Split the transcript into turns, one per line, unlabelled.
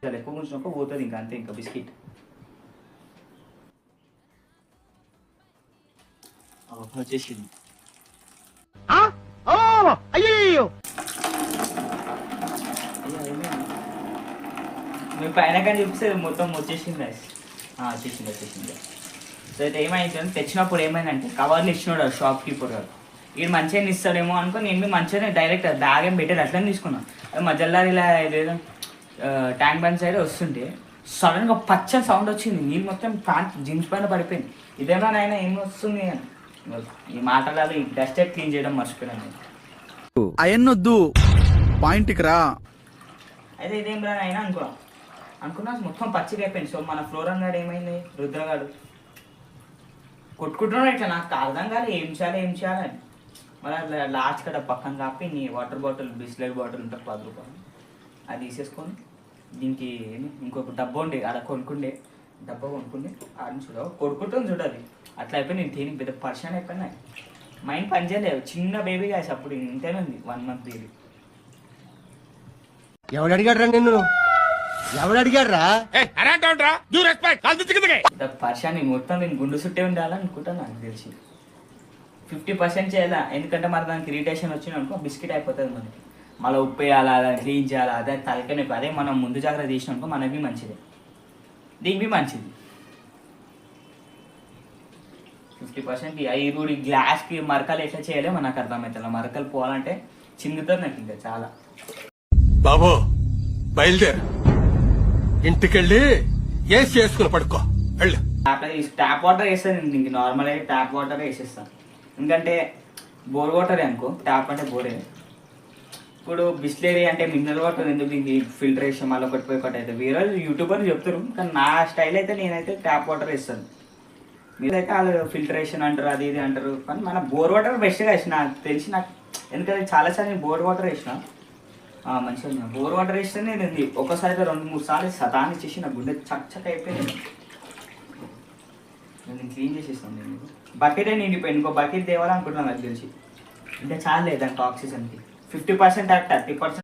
ఎక్కువ కూర్చున్నప్పుడు పోతుంది ఇంకా అంతే, ఇంకా బిస్కెట్ వచ్చేసింది.
అయ్యో
మీ పైన కానీ చూపిస్తే మొత్తం వచ్చేసింది. వచ్చేసింది. సో అయితే ఏమైంది తెచ్చినప్పుడు ఏమైందంటే కవర్లు ఇచ్చినాడు షాప్ కీపర్ గారు. వీడు మంచిగా ఇస్తాడేమో అనుకో నేను మంచిగానే డైరెక్ట్ బ్యాగ్ ఏం పెట్టారు అట్లనే తీసుకున్నాను. అది మధ్యలో ఇలా ఏదో ట్యాంక్ బండ్ సైడ్ వస్తుంటే సడన్గా పచ్చని సౌండ్ వచ్చింది. నీళ్ళు మొత్తం ప్యాంట్ జీన్స్ పైన పడిపోయింది. ఇదేమో నాయన ఏం వస్తుంది అని ఈ మాటలాగా ఈ డస్ట్ క్లీన్ చేయడం మర్చిపోయాను.
అయన్నొద్దు పాయింట్కి రా.
అయితే ఇదేం రా అయినా అనుకున్నా మొత్తం పచ్చిగా అయిపోయింది. సో మన ఫ్లోర్ అన్నాడు ఏమైంది రుద్రగాడు కొట్టుకుంటున్నాడు ఇట్లా. నాకు అర్థం కాదు ఏం చేయాలని. మళ్ళీ లాస్ట్ కదా పక్కన కాపి నీ వాటర్ బాటిల్ బిస్లెట్ బాటిల్ ఉంటుంది 10 రూపాయలు అది తీసేసుకొని దీనికి ఇంకొక డబ్బా ఉండే అలా కొనుక్కుండే ఆడ కొడుకుంటుంది చూడాలి. అట్లా అయిపోయి నేను తిని పెద్ద పర్షన్ అయిపోయినా. మైండ్ పనిచేయలేదు. చిన్న బేబీ కాదు అప్పుడు ఇంతేనే ఉంది 1 month బేబీ.
ఎవడు అడిగాడు నిన్ను?
పర్షన్ నేను మొత్తం నేను గుండు చుట్టే ఉండాలనుకుంటాను. నాకు తెలిసి 50% చేయాలా. ఎందుకంటే మరి దానికి ఇరిటేషన్ వచ్చింది అనుకో బిస్కెట్ అయిపోతుంది మనకి. మళ్ళీ ఉప్పు వేయాలా, దాన్ని క్లీన్ చేయాలా, అదే తలకనే. అదే మనం ముందు జాగ్రత్త చేసినాం అనుకో మనకి మంచిది, దీనికి మంచిది. 50% ఇప్పుడు గ్లాస్కి మరకలు ఎట్లా చేయలేమో నాకు అర్థమవుతుంది. మరకలు పోవాలంటే చిందుతుంది నాకు ఇంకా చాలా.
బాబు బయలుదేరు, ఇంటికెళ్ళి ఏసి చేసుకుని పడుకో.
ట్యాప్ వాటర్ వేస్తాను ఇంక నార్మల్ అయితే ట్యాప్ వాటర్ వేసేస్తాను. ఎందుకంటే బోర్ వాటర్ అనుకో, ట్యాప్ అంటే బోరే. ఇప్పుడు బిస్లరీ అంటే మినరల్ వాటర్ ఎందుకు దీనికి ఫిల్టరేషన్ మళ్ళీ ఒకటి పోయి ఒకటి అయితే వేరే యూట్యూబర్ చెప్తారు. కానీ నా స్టైల్ అయితే నేనైతే ట్యాప్ వాటర్ వేస్తాను. మీరైతే వాళ్ళు ఫిల్టరేషన్ అంటారు అది ఇది అంటారు. కానీ మన బోర్ వాటర్ బెస్ట్గా వేసిన నాకు తెలిసి. నాకు ఎందుకంటే చాలాసార్లు నేను బోర్ వాటర్ వేసిన మంచిగా. బోర్ వాటర్ వేస్తే నేను ఒకసారి 2-3 సార్లు సదాన్ని ఇచ్చేసి నా గుండె చక్క అయిపోయింది. నేను క్లీన్ చేసేస్తాను. నేను బకెటే నిండిపోయింది. ఇంకో బకెట్ తేవాలనుకుంటున్నాను నాకు తెలిసి. అంటే చాలా లేదు దానికి ఆక్సిజన్కి 50% 30%